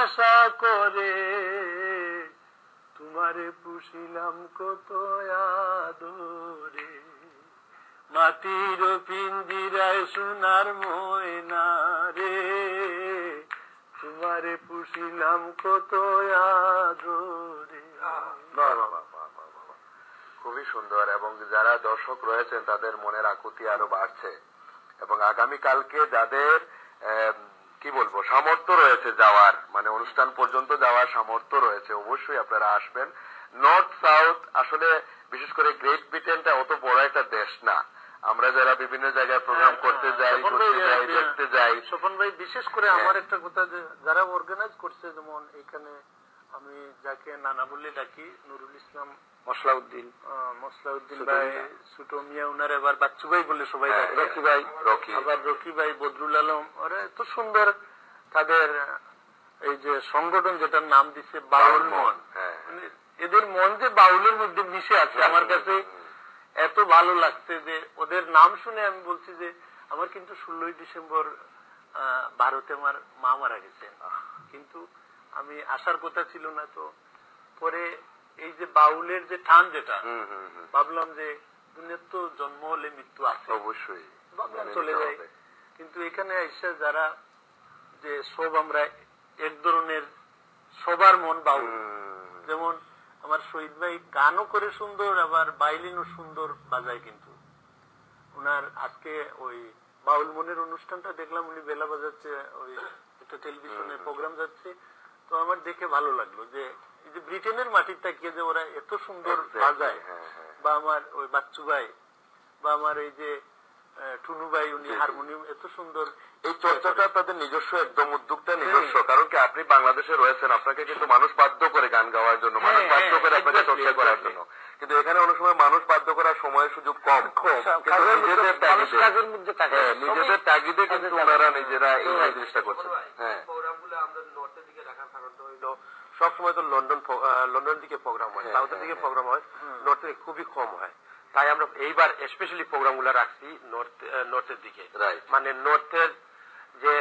আশা করে তোমারে পুষিলাম কত আদরে, মাটির পিঞ্জিরায় সোনার ময়না রে, তোমারে পুষিলাম কত আদরে। খুবই সুন্দর। এবং যারা দর্শক রয়েছেন তাদের মনের আকুতি আরো বাড়ছে, এবং আগামীকালকে যাদের কি বলবো সামর্থ্য রয়েছে যাওয়ার, মানে অনুষ্ঠান পর্যন্ত যাওয়ার সামর্থ্য রয়েছে, অবশ্যই আপনারা আসবেন। নর্থ সাউথ আসলে বিশেষ করে গ্রেট ব্রিটেনটা অত বড় একটা দেশ না, আমরা যারা বিভিন্ন জায়গায় প্রোগ্রাম করতে যাই, দেখতে যাই। স্বপন ভাই, বিশেষ করে আমার একটা কথা, যে যারা অর্গানাইজ করছে, যেমন এখানে আমি যাকে নানা বলে ডাকি, নুরুল ইসলাম মসলাউদ্দিন ভাই, ছোট মিয়া, উনার এবার বাচ্চু ভাই বলে সবাই, রকি ভাই, আবার রকি ভাই, বদরুল আলম, ওরা এত সুন্দর তাদের এই যে সংগঠন যেটার নাম দিচ্ছে বাউল মন, এদের মন যে বাউলের মধ্যে মিশে আছে, আমার কাছে এত ভালো লাগছে যে ওদের নাম শুনে আমি বলছি যে আমার কিন্তু 16ই ডিসেম্বর ভারতে আমার মা মারা গেছেন, কিন্তু আমি আসার কথা ছিল না। তো পরে এই যে বাউলের যে টান, যেটা ভাবলাম যে দুনিয়ার তো জন্ম হলে মৃত্যু আছে, অবশ্যই ভাবলাম চলে যাই। কিন্তু এখানে এসে যারা যে সব আমরা এক ধরনের সবার মন বাউল, যেমন আমার শহীদ ভাই গানও করে সুন্দর, আবার ভায়োলিনও সুন্দর বাজায়, কিন্তু উনার আজকে ওই বাউল মনের অনুষ্ঠানটা দেখলাম, উনি বেলা বাজাচ্ছে, ওই একটা টেলিভিশনের প্রোগ্রাম যাচ্ছে, তো আমার দেখে ভালো লাগলো যে এই যে ব্রিটেনের মাটির তাকিয়ে যে ওরা এত সুন্দর বাজায়, বা আমার ওই বাচ্চু ভাই, বা আমার এই যে টুনু ভাই, উনি হারমোনিয়াম এত সুন্দর। এই চর্চাটা তাদের নিজস্ব একদম উদ্যোগটা নিজস্ব, কারণ কি আপনি বাংলাদেশে রয়েছেন, আপনাকে কিন্তু মানুষ বাধ্য করে গান গাওয়ার জন্য, মানুষ বাধ্য করে আপনাকে চর্চা করার জন্য, কিন্তু এখানে অনেক সময় মানুষ বাধ্য করার সময় সুযোগ কম, নিজেদের তাগিদে কিন্তু ওনারা নিজেরা এই জিনিসটা করছেন। হ্যাঁ, প্রোগ্রামগুলো আমরা নর্থের দিকে রাখার কারণটা হইলো সবসময় তো লন্ডন দিকে প্রোগ্রাম হয়, সাউথের দিকে প্রোগ্রাম হয়, নর্থে খুবই কম হয়, তাই আমরা এইবার স্পেশালি প্রোগ্রাম গুলা রাখছি নর্থের দিকে, মানে নর্থের যে